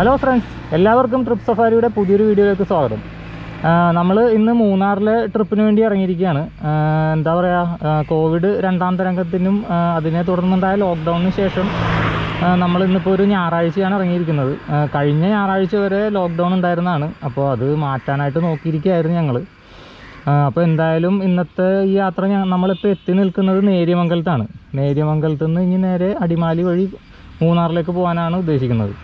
Hello friends, എല്ലാവർക്കും trip സഫാരിയുടെ പുതിയൊരു വീഡിയോയിലേക്ക് സ്വാഗതം. നമ്മൾ ഇന്ന് മൂന്നാറിലെ ട്രിപ്പിന് വേണ്ടി ഇറങ്ങിയിരിക്കുകയാണ്. എന്താ പറയുക, കോവിഡ് രണ്ടാം തരംഗത്തിനും അതിനെ തുടർന്നുണ്ടായ ലോക്ക്ഡൗണിന് ശേഷം നമ്മൾ ഇന്നിപ്പോൾ ഒരു ഞായറാഴ്ചയാണ് ഇറങ്ങിയിരിക്കുന്നത്. കഴിഞ്ഞ ഞായറാഴ്ച വരെ ലോക്ക്ഡൗൺ ഉണ്ടായിരുന്നതാണ്. അപ്പോൾ അത് മാറ്റാനായിട്ട് നോക്കിയിരിക്കുകയായിരുന്നു ഞങ്ങൾ. അപ്പോൾ എന്തായാലും ഇന്നത്തെ ഈ യാത്ര നമ്മളിപ്പോൾ എത്തി നിൽക്കുന്നത് നേര്യമംഗലത്താണ്. നേര്യമംഗലത്ത് നിന്ന് ഇനി നേരെ അടിമാലി വഴി മൂന്നാറിലേക്ക് പോകാനാണ് ഉദ്ദേശിക്കുന്നത്.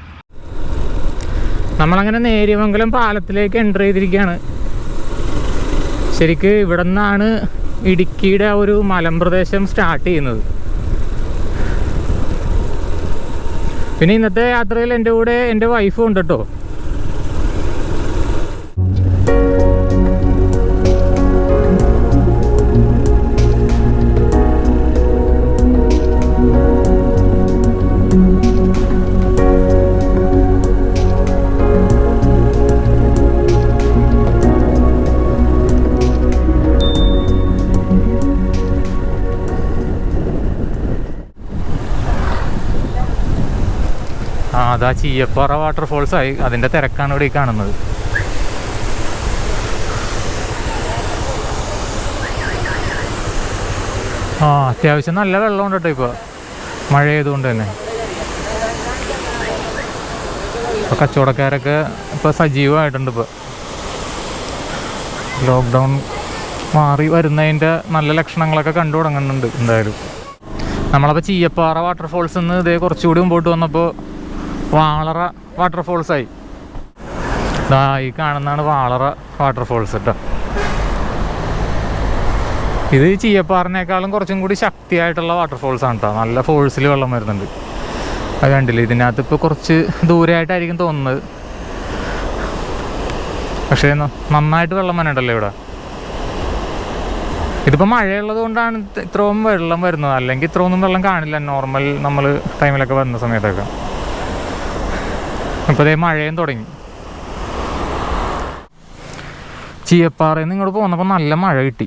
നമ്മളങ്ങനെ നേര്യമംഗലം പാലത്തിലേക്ക് എൻ്റർ ചെയ്തിരിക്കുകയാണ്. ശരിക്ക് ഇവിടെ നിന്നാണ് ഇടുക്കിയുടെ ആ ഒരു മലമ്പ്രദേശം സ്റ്റാർട്ട് ചെയ്യുന്നത്. പിന്നെ ഇന്നത്തെ യാത്രയിൽ എൻ്റെ കൂടെ എൻ്റെ വൈഫും ഉണ്ട് കേട്ടോ. അതാ ചീയപ്പാറ വാട്ടർഫോൾസായി, അതിൻ്റെ തിരക്കാണ് ഇവിടെ കാണുന്നത്. അത്യാവശ്യം നല്ല വെള്ളമുണ്ട് കേട്ടോ ഇപ്പോൾ മഴ ചെയ്തുകൊണ്ട് തന്നെ. ഇപ്പോൾ കച്ചവടക്കാരൊക്കെ ഇപ്പോൾ സജീവമായിട്ടുണ്ട്. ഇപ്പോൾ ലോക്ക്ഡൗൺ മാറി വരുന്നതിൻ്റെ നല്ല ലക്ഷണങ്ങളൊക്കെ കണ്ടു തുടങ്ങുന്നുണ്ട്. എന്തായാലും നമ്മളപ്പോൾ ചീയപ്പാറ വാട്ടർഫോൾസിൽ നിന്ന് ഇതേ കുറച്ചുകൂടി മുമ്പോട്ട് വന്നപ്പോൾ വാളറ വാട്ടർഫോൾസായി. ഈ കാണുന്നതാണ് വാളറ വാട്ടർഫോൾസ് കേട്ടോ. ഇത് ചീയപ്പാറിനേക്കാളും കുറച്ചും കൂടി ശക്തിയായിട്ടുള്ള വാട്ടർഫോൾസാണ് കേട്ടോ. നല്ല ഫോഴ്സിൽ വെള്ളം വരുന്നുണ്ട്. അത് കണ്ടില്ലേ, ഇതിനകത്ത് ഇപ്പോൾ കുറച്ച് ദൂരമായിട്ടായിരിക്കും തോന്നുന്നത്, പക്ഷേ നന്നായിട്ട് വെള്ളം വന്നിട്ടല്ലോ ഇവിടെ. ഇതിപ്പോൾ മഴയുള്ളത് കൊണ്ടാണ് ഇത്രയും വെള്ളം വരുന്നത്, അല്ലെങ്കിൽ ഇത്രയൊന്നും വെള്ളം കാണില്ല നോർമൽ നമ്മൾ ടൈമിലൊക്കെ വരുന്ന സമയത്തൊക്കെ. ഇപ്പോൾ അതേ മഴയും തുടങ്ങി. ചീയപ്പാറയിൽ നിന്ന് ഇങ്ങോട്ട് പോന്നപ്പോൾ നല്ല മഴ കിട്ടി.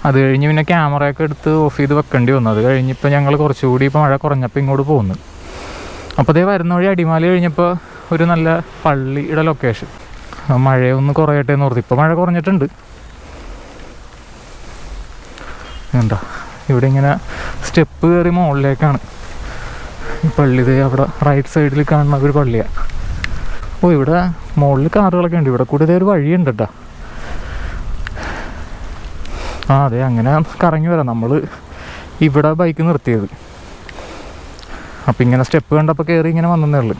അത് കഴിഞ്ഞ് പിന്നെ ക്യാമറയൊക്കെ എടുത്ത് ഓഫ് ചെയ്ത് വെക്കേണ്ടി വന്നു. അത് കഴിഞ്ഞിപ്പോൾ ഞങ്ങൾ കുറച്ചുകൂടി ഇപ്പോൾ മഴ കുറഞ്ഞപ്പോൾ ഇങ്ങോട്ട് പോകുന്നു. അപ്പോൾ അതേ വരുന്ന വഴി അടിമാലി കഴിഞ്ഞപ്പോൾ ഒരു നല്ല പള്ളിയുടെ ലൊക്കേഷൻ. മഴയൊന്ന് കുറയട്ടെ എന്ന് ഓർത്ത്. ഇപ്പോൾ മഴ കുറഞ്ഞിട്ടുണ്ട്. എന്താ ഇവിടെ ഇങ്ങനെ സ്റ്റെപ്പ് കയറി മുകളിലേക്കാണ് ഈ പള്ളി. ഇത് അവിടെ റൈറ്റ് സൈഡിൽ കാണുന്ന ഒരു പള്ളിയാണ്. ഇവിടെ മുകളിൽ കാറുകളൊക്കെ ഉണ്ട്. ഇവിടെ കൂടി ഇതേ ഒരു വഴിയുണ്ട് കേട്ടോ. അതെ, അങ്ങനെ കറങ്ങി വരാം. നമ്മൾ ഇവിടെ ബൈക്ക് നിർത്തിയത്. അപ്പം ഇങ്ങനെ സ്റ്റെപ്പ് കണ്ടപ്പോൾ കയറി ഇങ്ങനെ വന്നതേ ഉള്ളു.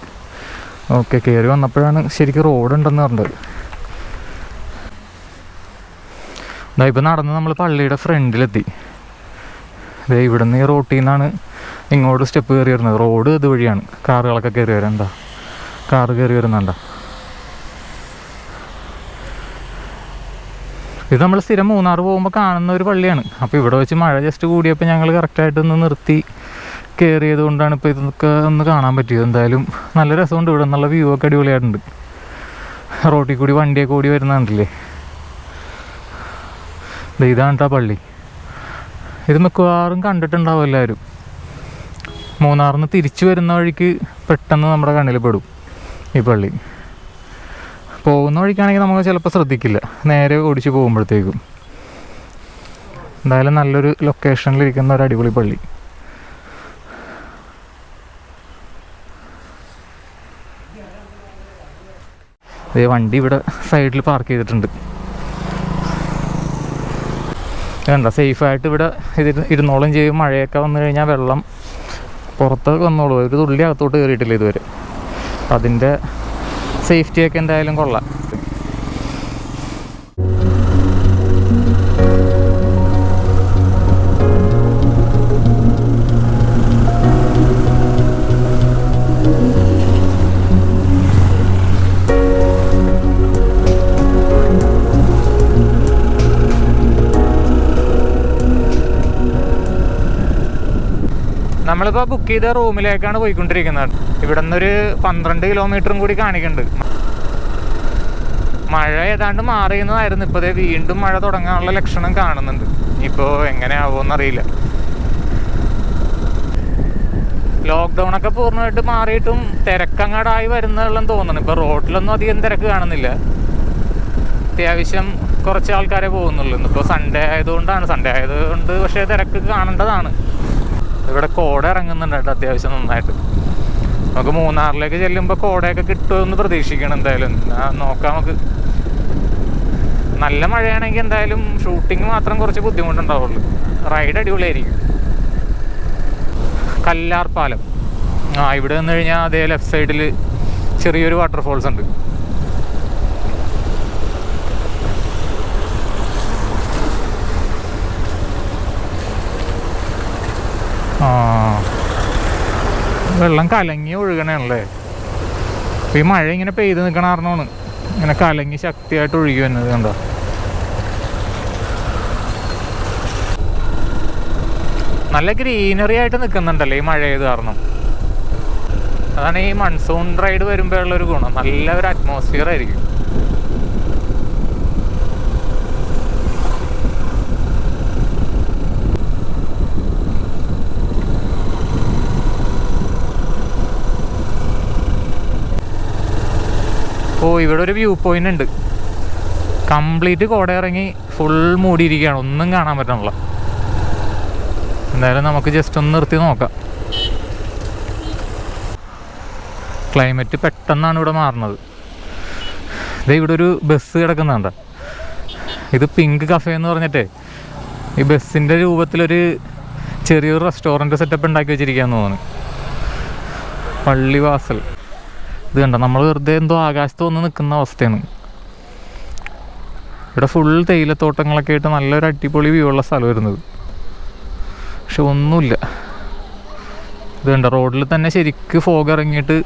ഓക്കെ, കയറി വന്നപ്പോഴാണ് ശരിക്കും റോഡുണ്ടെന്ന് പറഞ്ഞത്. ഇപ്പം നടന്ന് നമ്മൾ പള്ളിയുടെ ഫ്രണ്ടിലെത്തി. അതെ, ഇവിടെ നിന്ന് ഈ റോട്ടിൽ നിന്നാണ് ഇങ്ങോട്ട് സ്റ്റെപ്പ് കയറി വരുന്നത്. റോഡ് ഇതുവഴിയാണ് കാറുകളൊക്കെ കയറി വരാം. എന്താ കാറ് കയറി വരുന്നുണ്ടോ? ഇത് നമ്മൾ സ്ഥിരം മൂന്നാർ പോകുമ്പോൾ കാണുന്ന ഒരു പള്ളിയാണ്. അപ്പോൾ ഇവിടെ വെച്ച് മഴ ജസ്റ്റ് കൂടിയപ്പോൾ ഞങ്ങൾ കറക്റ്റായിട്ട് ഒന്ന് നിർത്തി കയറിയത് കൊണ്ടാണ് ഇപ്പോൾ ഇതൊക്കെ ഒന്ന് കാണാൻ പറ്റിയത്. എന്തായാലും നല്ല രസമുണ്ട്. ഇവിടെ നിന്നുള്ള വ്യൂ ഒക്കെ അടിപൊളിയായിട്ടുണ്ട്. റോട്ടിൽ കൂടി വണ്ടിയൊക്കെ കൂടി വരുന്നുണ്ടല്ലേ. ഇതാണ് കേട്ടോ പള്ളി. ഇത് മിക്കവാറും കണ്ടിട്ടുണ്ടാവും എല്ലാവരും. മൂന്നാറിൽ നിന്ന് തിരിച്ചു വരുന്ന വഴിക്ക് പെട്ടെന്ന് നമ്മുടെ കണ്ണിൽ പെടും ഈ പള്ളി. പോകുന്ന വഴിക്കാണെങ്കിൽ നമുക്ക് ചിലപ്പോൾ ശ്രദ്ധിക്കില്ല, നേരെ ഓടിച്ച് പോകുമ്പോഴത്തേക്കും. എന്തായാലും നല്ലൊരു ലൊക്കേഷനിലിരിക്കുന്ന ഒരു അടിപൊളി പള്ളി. വണ്ടി ഇവിടെ സൈഡിൽ പാർക്ക് ചെയ്തിട്ടുണ്ട്. എന്താ സേഫായിട്ട് ഇവിടെ ഇരുന്നോളം ചെയ്യും. മഴയൊക്കെ വന്നു കഴിഞ്ഞാൽ വെള്ളം പുറത്തൊക്കെ വന്നോളൂ. ഒരു തുള്ളി അകത്തോട്ട് കയറിയിട്ടില്ല ഇതുവരെ. അതിൻ്റെ സേഫ്റ്റിയൊക്കെ എന്തായാലും കൊള്ളാം. നമ്മളിപ്പോൾ ബുക്ക് ചെയ്ത റൂമിലേക്കാണ് പോയിക്കൊണ്ടിരിക്കുന്നത്. ഇവിടെ നിന്നൊരു 12 കിലോമീറ്ററും കൂടി കാണിക്കുന്നുണ്ട്. മഴ ഏതാണ്ട് മാറിയെന്നതായിരുന്നു. ഇപ്പോൾ വീണ്ടും മഴ തുടങ്ങാനുള്ള ലക്ഷണം കാണുന്നുണ്ട്. ഇപ്പോൾ എങ്ങനെയാവുമെന്നറിയില്ല. ലോക്ക്ഡൗൺ ഒക്കെ പൂർണ്ണമായിട്ട് മാറിയിട്ടും തിരക്കങ്ങാടായി വരുന്നതെന്ന് തോന്നുന്നു. ഇപ്പോൾ റോഡിലൊന്നും അധികം തിരക്ക് കാണുന്നില്ല. അത്യാവശ്യം കുറച്ച് ആൾക്കാരെ പോകുന്നുള്ളൂ. ഇന്നിപ്പോൾ സൺഡേ ആയതുകൊണ്ട് പക്ഷേ തിരക്ക് കാണേണ്ടതാണ്. ഇവിടെ കോട ഇറങ്ങുന്നുണ്ട് കേട്ടോ അത്യാവശ്യം നന്നായിട്ട്. നമുക്ക് മൂന്നാറിലേക്ക് ചെല്ലുമ്പോൾ കോടയൊക്കെ കിട്ടുമെന്ന് പ്രതീക്ഷിക്കണം. എന്തായാലും നോക്കാം നമുക്ക്. നല്ല മഴയാണെങ്കിൽ എന്തായാലും ഷൂട്ടിങ് മാത്രം കുറച്ച് ബുദ്ധിമുട്ടുണ്ടാവുള്ളൂ. റൈഡ് അടിപൊളിയായിരിക്കും. കല്ലാർ പാലം. ഇവിടെ നിന്ന് കഴിഞ്ഞാൽ അതേ ലെഫ്റ്റ് സൈഡിൽ ചെറിയൊരു വാട്ടർഫോൾസ് ഉണ്ട്. വെള്ളം കലങ്ങി ഒഴുകണല്ലേ. ഈ മഴ ഇങ്ങനെ പെയ്ത് നിൽക്കണ കാരണമാണ് ഇങ്ങനെ കലങ്ങി ശക്തിയായിട്ട് ഒഴുകി വന്നത്. കണ്ടോ, നല്ല ഗ്രീനറി ആയിട്ട് നിൽക്കുന്നുണ്ടല്ലേ ഈ മഴ ചെയ്ത് കാരണം. അതാണ് ഈ മൺസൂൺ റൈഡ് വരുമ്പോഴുള്ളൊരു ഗുണം. നല്ല ഒരു അറ്റ്മോസ്ഫിയർ ആയിരിക്കും. ഇവിടെ ഒരു വ്യൂ പോയിന്റ് ഉണ്ട്. കംപ്ലീറ്റ് കോട ഇറങ്ങി ഫുൾ മൂടിയിരിക്കുകയാണ്. ഒന്നും കാണാൻ പറ്റണില്ല. എന്തായാലും നമുക്ക് ജസ്റ്റ് ഒന്ന് നിർത്തി നോക്കാം. ക്ലൈമറ്റ് പെട്ടെന്നാണ് ഇവിടെ മാറുന്നത്. ഇവിടെ ഒരു ബസ് കിടക്കുന്നുണ്ട്. ഇത് പിങ്ക് കഫേ എന്ന് പറഞ്ഞിട്ടേ ഈ ബസ്സിൻ്റെ രൂപത്തിലൊരു ചെറിയൊരു റെസ്റ്റോറൻറ്റ് സെറ്റപ്പ് ഉണ്ടാക്കി വെച്ചിരിക്കുകയെന്ന് തോന്നുന്നു. പള്ളിവാസൽ. ഇത് കണ്ടോ, നമ്മൾ വെറുതെ എന്തോ ആകാശത്ത് വന്ന് നിൽക്കുന്ന അവസ്ഥയാണ്. ഇവിടെ ഫുൾ തേയിലത്തോട്ടങ്ങളൊക്കെ ആയിട്ട് നല്ലൊരു അടിപൊളി വ്യൂ ഉള്ള സ്ഥലം വരുന്നത്. പക്ഷെ ഒന്നുമില്ല. ഇത് കണ്ടോ, റോഡിൽ തന്നെ ശരിക്ക് ഫോഗ് ഇറങ്ങിയിട്ട്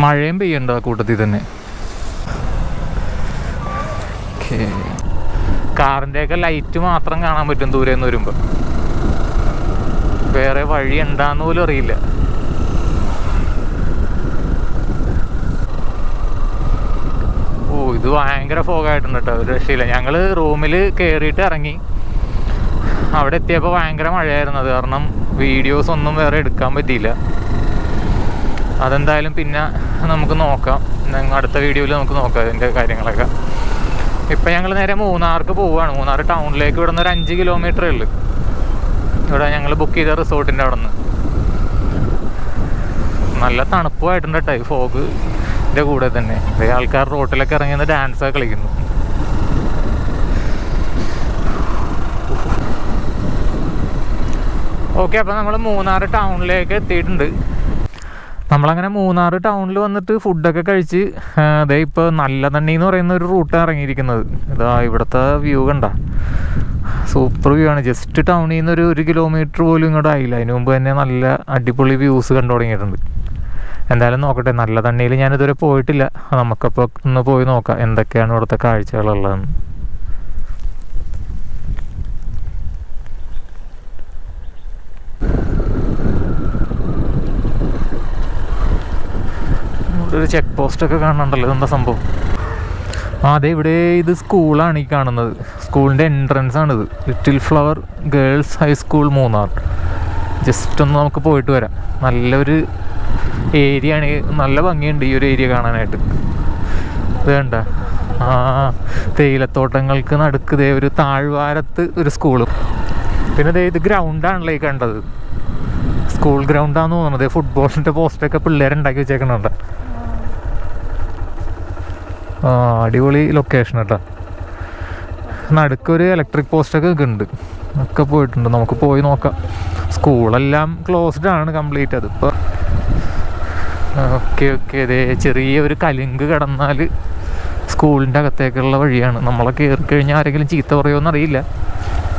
മഴയും പെയ്യണ്ട ആ കൂട്ടത്തിൽ തന്നെ. കാറിൻ്റെയൊക്കെ ലൈറ്റ് മാത്രം കാണാൻ പറ്റും ദൂരെ നിന്ന് വരുമ്പോൾ. വേറെ വഴി ഉണ്ടാന്ന് പോലും അറിയില്ല. ഇത് ഭയങ്കര ഫോഗായിട്ടുണ്ട് കേട്ടോ, ഒരു രക്ഷയില്ല. ഞങ്ങൾ റൂമിൽ കയറിയിട്ട് ഇറങ്ങി. അവിടെ എത്തിയപ്പോൾ ഭയങ്കര മഴയായിരുന്നു. അത് കാരണം വീഡിയോസ് ഒന്നും വേറെ എടുക്കാൻ പറ്റിയില്ല. അതെന്തായാലും പിന്നെ നമുക്ക് നോക്കാം. അടുത്ത വീഡിയോയിൽ നമുക്ക് നോക്കാം അതിൻ്റെ കാര്യങ്ങളൊക്കെ. ഇപ്പം ഞങ്ങൾ നേരെ മൂന്നാർക്ക് പോവുകയാണ്. മൂന്നാർ ടൗണിലേക്ക് ഇവിടെ നിന്ന് ഒരു 5 കിലോമീറ്ററേ ഉള്ളൂ. ഇവിടെ ഞങ്ങൾ ബുക്ക് ചെയ്ത റിസോർട്ടിൻ്റെ അവിടെ നിന്ന്. നല്ല തണുപ്പുമായിട്ടുണ്ട് കേട്ടോ ഈ ഫോഗ് കൂടെ തന്നെ. ആൾക്കാർ റോട്ടിലൊക്കെ ഇറങ്ങി ഡാൻസൊക്കെ കളിക്കുന്നു. ഓക്കെ, അപ്പോൾ നമ്മൾ മൂന്നാർ ടൗണിലേക്ക് എത്തിയിട്ടുണ്ട്. നമ്മളങ്ങനെ മൂന്നാർ ടൗണിൽ വന്നിട്ട് ഫുഡൊക്കെ കഴിച്ച് അതേ ഇപ്പോൾ നല്ല തണ്ണി എന്ന് പറയുന്ന ഒരു റൂട്ടാണ് ഇറങ്ങിയിരിക്കുന്നത്. ഇതാ ഇവിടുത്തെ വ്യൂ കണ്ട, സൂപ്പർ വ്യൂ ആണ്. ജസ്റ്റ് ടൗണിൽ നിന്ന് ഒരു 1 കിലോമീറ്റർ പോലും ഇങ്ങോട്ട് ആയില്ല. അതിന് മുമ്പ് തന്നെ നല്ല അടിപൊളി വ്യൂസ് കണ്ടു തുടങ്ങിയിട്ടുണ്ട്. എന്തായാലും നോക്കട്ടെ, നല്ല തണ്ണിയിൽ ഞാനിതുവരെ പോയിട്ടില്ല. നമുക്കപ്പോൾ ഒന്ന് പോയി നോക്കാം എന്തൊക്കെയാണ് ഇവിടുത്തെ കാഴ്ചകളുള്ളതെന്ന്. ഇവിടെ ഒരു ചെക്ക് പോസ്റ്റൊക്കെ കാണുന്നുണ്ടല്ലോ. ഇതെന്താ സംഭവം? അതെ, ഇവിടെ ഇത് സ്കൂളാണ് ഈ കാണുന്നത്. സ്കൂളിൻ്റെ എൻട്രൻസ് ആണിത്. Little flower girls high school Munnar. Just ഒന്ന് നമുക്ക് പോയിട്ട് വരാം. നല്ലൊരു ഏരിയ ആണ്. നല്ല ഭംഗിയുണ്ട് ഈ ഒരു ഏരിയ കാണാനായിട്ട്. ഇത് കണ്ട, തേയിലത്തോട്ടങ്ങൾക്ക് നടുക്ക് ദേ ഒരു താഴ്വാരത്ത് ഒരു സ്കൂളും. പിന്നെ ദേ ഇത് ഗ്രൗണ്ടാണല്ലോ ഈ കണ്ടത്. സ്കൂൾ ഗ്രൗണ്ടാന്ന് തോന്നുന്നത്. ഫുട്ബോളിൻ്റെ പോസ്റ്റൊക്കെ പിള്ളേരുണ്ടാക്കി വെച്ചേക്കണുണ്ട്. അടിപൊളി ലൊക്കേഷൻ കേട്ടോ. നടുക്കൊരു ഇലക്ട്രിക് പോസ്റ്റൊക്കെ ഉണ്ട്. ഒക്കെ പോയിട്ടുണ്ട്. നമുക്ക് പോയി നോക്കാം. സ്കൂളെല്ലാം ക്ലോസ്ഡ് ആണ് കംപ്ലീറ്റ്. അതിപ്പോൾ ഓക്കെ ഇതേ ചെറിയൊരു കലുങ്ക് കടന്നാൽ സ്കൂളിൻ്റെ അകത്തേക്കുള്ള വഴിയാണ്. നമ്മളെ കയറി കഴിഞ്ഞാൽ ആരെങ്കിലും ചീത്ത പറയുമോ അറിയില്ല.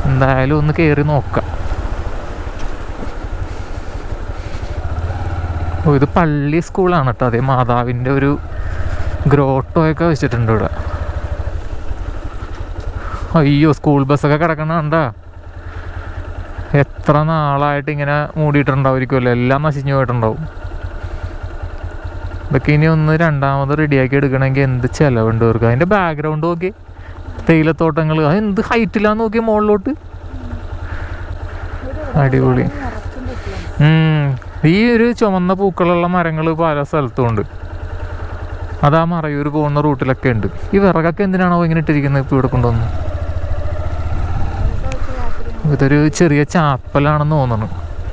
എന്തായാലും ഒന്ന് കയറി നോക്കാം. ഇത് പള്ളി സ്കൂളാണ് കേട്ടോ. അതേ മാതാവിൻ്റെ ഒരു ഗ്രോട്ടോയൊക്കെ വെച്ചിട്ടുണ്ട് ഇവിടെ. അയ്യോ, സ്കൂൾ ബസ്സൊക്കെ കിടക്കണുണ്ടാ. എത്ര നാളായിട്ട് ഇങ്ങനെ മൂടിയിട്ടുണ്ടാവുമായിരിക്കുമല്ലോ. എല്ലാം നശിഞ്ഞു പോയിട്ടുണ്ടാവും. ഇതൊക്കെ ഇനി ഒന്ന് രണ്ടാമത് റെഡിയാക്കി എടുക്കണമെങ്കിൽ എന്ത് ചിലവുണ്ട് അവർക്ക്. അതിൻ്റെ ബാക്ക്ഗ്രൗണ്ട് നോക്കി, തേയിലത്തോട്ടങ്ങൾ, അത് എന്ത് ഹൈറ്റിലാന്ന് നോക്കി മുകളിലോട്ട്. അടിപൊളി. ഈ ഒരു ചുമന്ന പൂക്കളുള്ള മരങ്ങൾ പല സ്ഥലത്തും ഉണ്ട്. അതാ മറയൂർ പോകുന്ന റൂട്ടിലൊക്കെ ഉണ്ട്. ഈ വിറകൊക്കെ എന്തിനാണോ ഇങ്ങനെ ഇട്ടിരിക്കുന്നത് ഇപ്പോൾ ഇവിടെ കൊണ്ടുവന്ന്? ഇതൊരു ചെറിയ ചാപ്പലാണെന്ന് തോന്നുന്നു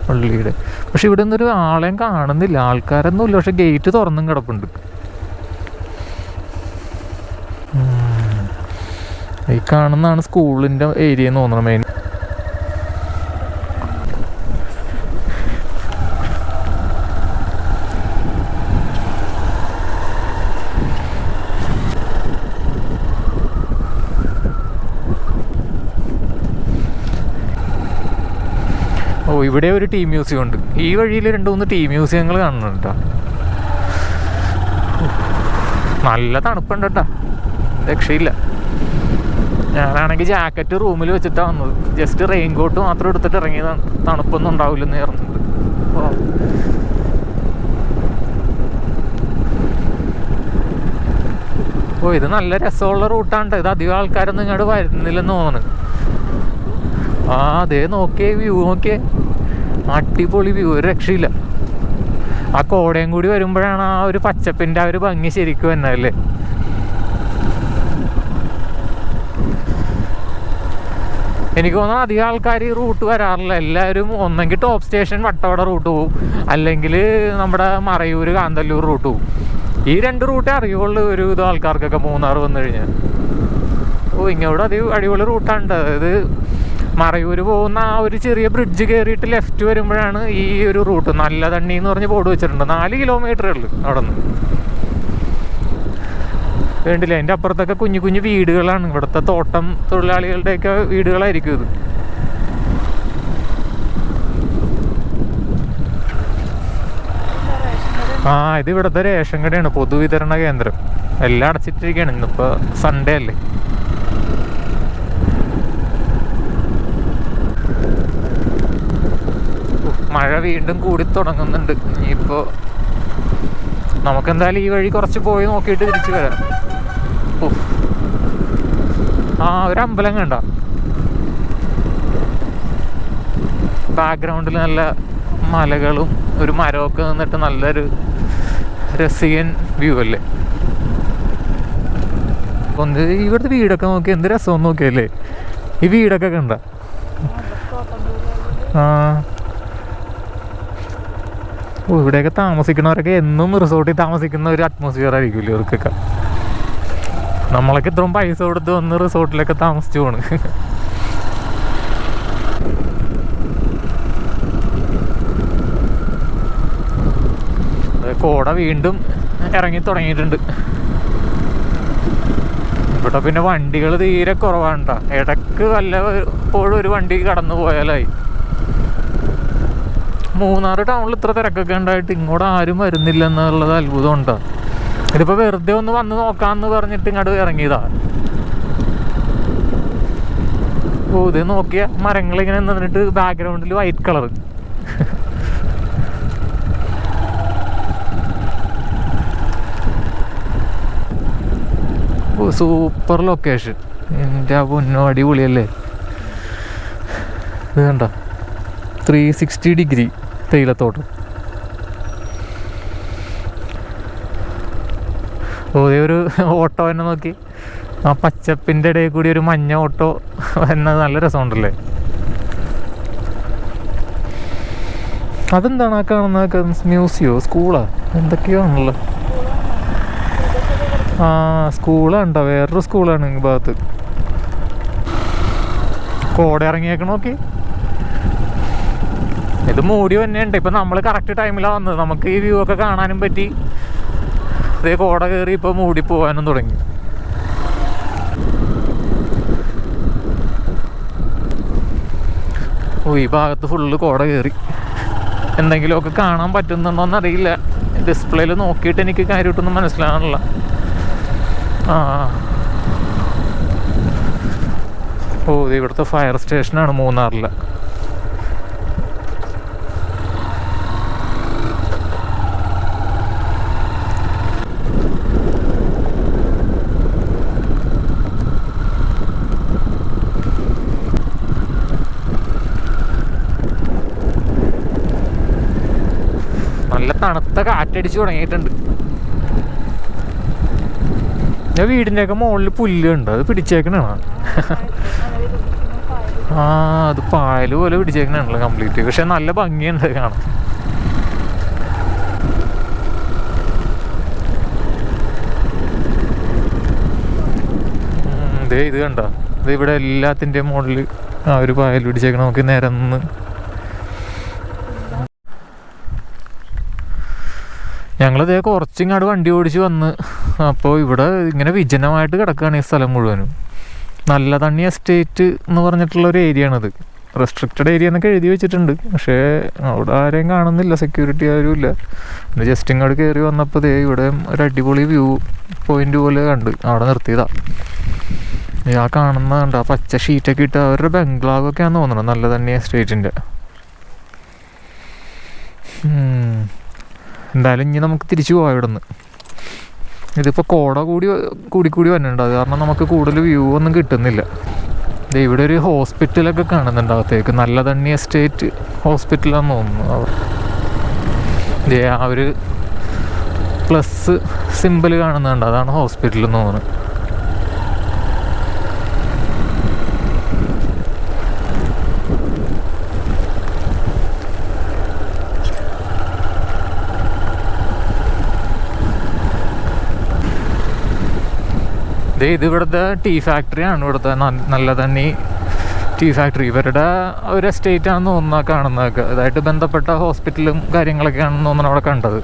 പള്ളിയുടെ. പക്ഷെ ഇവിടെ നിന്നൊരു ആളെയും കാണുന്നില്ല, ആൾക്കാരൊന്നും ഇല്ല. പക്ഷെ ഗേറ്റ് തുറന്നും കിടപ്പുണ്ട്. ഈ കാണുന്നതാണ് സ്കൂളിൻ്റെ ഏരിയ എന്ന് തോന്നുന്നു മെയിൻ. ഓ, ഇവിടെ ഒരു ടീ മ്യൂസിയം ഉണ്ട്. ഈ വഴിയിൽ 2-3 ടീ മ്യൂസിയങ്ങൾ കാണുന്നുണ്ട്. നല്ല തണുപ്പുണ്ട് കേട്ടോ, രക്ഷയില്ല. ഞാനാണെങ്കിൽ ജാക്കറ്റ് റൂമിൽ വെച്ചിട്ടാണ് വന്നത്. ജസ്റ്റ് റെയിൻ കോട്ട് മാത്രം എടുത്തിട്ട് ഇറങ്ങിയതാണ്. തണുപ്പൊന്നും ഉണ്ടാവില്ലെന്ന് പറഞ്ഞിട്ട്. ഓ, ഇത് നല്ല രസമുള്ള റൂട്ടാണ്. ഇത് അധികം ആൾക്കാരൊന്നും ഇങ്ങോട്ട് വരുന്നില്ലെന്ന് തോന്നുന്നു. ആ, അതേ നോക്കിയേ, വ്യൂ നോക്കിയേ, അടിപൊളി വ്യൂ, ഒരു രക്ഷയില്ല. ആ കോടയും കൂടി വരുമ്പോഴാണ് ആ ഒരു പച്ചപ്പിൻ്റെ ആ ഒരു ഭംഗി ശരിക്കും വന്നതല്ലേ. എനിക്ക് തോന്നുന്നു അധികം ആൾക്കാർ ഈ റൂട്ട് വരാറില്ല. എല്ലാവരും ഒന്നെങ്കിൽ ടോപ്പ് സ്റ്റേഷൻ വട്ടവട റൂട്ട് പോവും, അല്ലെങ്കിൽ നമ്മുടെ മറയൂർ കാന്തല്ലൂർ റൂട്ട് പോവും. ഈ 2 റൂട്ടേ അറിയുള്ളൂ ഒരു ഇത് ആൾക്കാർക്കൊക്കെ മൂന്നാർ വന്നു കഴിഞ്ഞാൽ. ഓ, ഇങ്ങോട്ട് അടിപൊളി റൂട്ടാണ്. അതായത് മറയൂർ പോകുന്ന ആ ഒരു ചെറിയ ബ്രിഡ്ജ് കയറിയിട്ട് ലെഫ്റ്റ് വരുമ്പോഴാണ് ഈ ഒരു റൂട്ട്. നല്ല തണ്ണി എന്ന് പറഞ്ഞ് ബോർഡ് വെച്ചിട്ടുണ്ട്. 4 കിലോമീറ്ററേ ഉള്ളൂ അവിടെ നിന്ന്. വേണ്ടില്ല, അതിൻ്റെ അപ്പുറത്തൊക്കെ കുഞ്ഞു കുഞ്ഞു വീടുകളാണ്. ഇവിടുത്തെ തോട്ടം തൊഴിലാളികളുടെയൊക്കെ വീടുകളായിരിക്കും ഇത്. ആ, ഇത് ഇവിടുത്തെ റേഷൻ കടയാണ്, പൊതുവിതരണ കേന്ദ്രം. എല്ലാം അടച്ചിട്ടിരിക്കുകയാണ്. ഇന്നിപ്പോൾ സൺഡേ അല്ലേ. മഴ വീണ്ടും കൂടി തുടങ്ങുന്നുണ്ട്. ഇനിയിപ്പോൾ നമുക്കെന്തായാലും ഈ വഴി കുറച്ച് പോയി നോക്കിയിട്ട് തിരിച്ചു വരാം. ആ, ഒരു അമ്പലം കണ്ട ബാക്ക്ഗ്രൗണ്ടിൽ നല്ല മലകളും ഒരു മരമൊക്കെ നിന്നിട്ട് നല്ലൊരു രസികൻ വ്യൂ അല്ലേ. ഒന്ന് ഇവിടുത്തെ വീടൊക്കെ നോക്കി എന്ത് രസമെന്ന് നോക്കിയല്ലേ. ഈ വീടൊക്കെ കണ്ട. ആ, ഓ, ഇവിടെയൊക്കെ താമസിക്കുന്നവരൊക്കെ എന്നും റിസോർട്ടിൽ താമസിക്കുന്ന ഒരു അറ്റ്മോസ്ഫിയർ ആയിരിക്കില്ലേ ഇവർക്കൊക്കെ. നമ്മളൊക്കെ ഇത്രയും പൈസ കൊടുത്ത് വന്ന് റിസോർട്ടിലൊക്കെ താമസിച്ചു പോണ്. കോട വീണ്ടും ഇറങ്ങി തുടങ്ങിയിട്ടുണ്ട്. ഇവിടെ പിന്നെ വണ്ടികൾ തീരെ കുറവാണ് കേട്ടോ. ഇടയ്ക്ക് വല്ലപ്പോഴും ഒരു വണ്ടി കടന്നു പോയാലായി. മൂന്നാർ ടൗണിൽ ഇത്ര തിരക്കൊക്കെ ഉണ്ടായിട്ട് ഇങ്ങോട്ട് ആരും വരുന്നില്ല എന്നുള്ളത് അത്ഭുതം ഉണ്ടോ. ഇതിപ്പോൾ വെറുതെ ഒന്ന് വന്ന് നോക്കാമെന്ന് പറഞ്ഞിട്ട് ഇങ്ങോട്ട് ഇറങ്ങിയതാ. ഓ, ഇത് നോക്കിയ മരങ്ങളിങ്ങനെ നിന്നിട്ട് ബാക്ക്ഗ്രൗണ്ടിൽ വൈറ്റ് കളർ. ഓ, സൂപ്പർ ലൊക്കേഷൻ. എൻ്റെ പൊന്നോ, അടിപൊളിയല്ലേ. ഇത് കണ്ട 360 ഡിഗ്രി തേയിലത്തോട്ടം. ഓ, ഒരു ഓട്ടോ തന്നെ നോക്കി. ആ പച്ചപ്പിൻ്റെ ഇടയിൽ കൂടി ഒരു മഞ്ഞ ഓട്ടോ എന്നത് നല്ല രസമുണ്ടല്ലേ. അതെന്താണ് ആ കാണുന്നതൊക്കെ? മ്യൂസിയോ, സ്കൂളാ, എന്തൊക്കെയോ ആണല്ലോ. ആ, സ്കൂളുണ്ടോ? വേറൊരു സ്കൂളാണ് ഈ ഭാഗത്ത്. കോട ഇറങ്ങിയേക്കണ നോക്കി. ഇത് മൂടി തന്നെയുണ്ട്. ഇപ്പം നമ്മൾ കറക്റ്റ് ടൈമിലാണ് വന്നത്. നമുക്ക് ഈ വ്യൂ ഒക്കെ കാണാനും പറ്റി. ഇതേ കോട കയറി ഇപ്പോൾ മൂടി പോകാനും തുടങ്ങി. ഓ, ഈ ഭാഗത്ത് ഫുള്ള് കോട കയറി. എന്തെങ്കിലുമൊക്കെ കാണാൻ പറ്റുന്നുണ്ടോയെന്നറിയില്ല. ഡിസ്പ്ലേയിൽ നോക്കിയിട്ട് എനിക്ക് കാര്യമായിട്ടൊന്നും മനസ്സിലാകാനില്ല. ആ, ഓ, ഇത് ഇവിടുത്തെ ഫയർ സ്റ്റേഷനാണ് മൂന്നാറിൽ. തണുത്ത കാറ്റടിച്ച് തുടങ്ങിയിട്ടുണ്ട്. ഞാൻ വീടിൻ്റെയൊക്കെ മുകളിൽ പുല്ലുണ്ട്, അത് പിടിച്ചേക്കണാണ്. ആ അത് പായൽ പോലെ പിടിച്ചേക്കണാണല്ലോ കംപ്ലീറ്റ്. പക്ഷെ നല്ല ഭംഗിയുണ്ട് കാണാൻ. ഇത് കണ്ടോ, ഇത് ഇവിടെ എല്ലാത്തിൻ്റെയും മുകളിൽ ആ ഒരു പായൽ പിടിച്ചേക്കണം. നമുക്ക് നിരന്ന് ഞങ്ങളിതേ കുറച്ചിങ്ങാട് വണ്ടി ഓടിച്ച് വന്ന്. അപ്പോൾ ഇവിടെ ഇങ്ങനെ വിജനമായിട്ട് കിടക്കുകയാണ് ഈ സ്ഥലം മുഴുവനും. നല്ല തണ്ണി എസ്റ്റേറ്റ് എന്ന് പറഞ്ഞിട്ടുള്ളൊരു ഏരിയ ആണിത്. റെസ്ട്രിക്റ്റഡ് ഏരിയ എന്നൊക്കെ എഴുതി വെച്ചിട്ടുണ്ട്, പക്ഷേ അവിടെ ആരെയും കാണുന്നില്ല, സെക്യൂരിറ്റി ആരും ഇല്ല. പിന്നെ ജസ്റ്റ് ഇങ്ങോട്ട് കയറി വന്നപ്പോൾ ഇവിടെ ഒരു അടിപൊളി വ്യൂ പോയിന്റ് പോലെ കണ്ട് അവിടെ നിർത്തിയതാണ്. ആ കാണുന്നതുണ്ട്, ആ പച്ച ഷീറ്റൊക്കെ ഇട്ട് അവരുടെ ബംഗ്ലാവൊക്കെയാണെന്ന് തോന്നണം നല്ല തന്നെ എസ്റ്റേറ്റിൻ്റെ. എന്തായാലും ഇനി നമുക്ക് തിരിച്ചു പോകാം ഇവിടെ നിന്ന്. ഇതിപ്പോൾ കോട കൂടി വരുന്നുണ്ട്, അത് കാരണം നമുക്ക് കൂടുതൽ വ്യൂ ഒന്നും കിട്ടുന്നില്ല. ഇവിടെ ഒരു ഹോസ്പിറ്റലൊക്കെ കാണുന്നുണ്ട് അകത്തേക്ക്, നല്ല തന്നെ എസ്റ്റേറ്റ് ഹോസ്പിറ്റലാണെന്ന് തോന്നുന്നു. ആ ഒരു പ്ലസ് സിമ്പിൾ കാണുന്നുണ്ട്, അതാണ് ഹോസ്പിറ്റൽ എന്ന് തോന്നുന്നു. ഇത് ഇവിടുത്തെ ടീ ഫാക്ടറിയാണ്, ഇവിടുത്തെ നല്ല തന്നെ ടീ ഫാക്ടറി. ഇവരുടെ ഒരു എസ്റ്റേറ്റ് ആണെന്ന് തോന്നുന്ന കാണുന്നതൊക്കെ. ഇതായിട്ട് ബന്ധപ്പെട്ട ഹോസ്പിറ്റലും കാര്യങ്ങളൊക്കെയാണെന്ന് തോന്നുന്നു അവിടെ കണ്ടത്.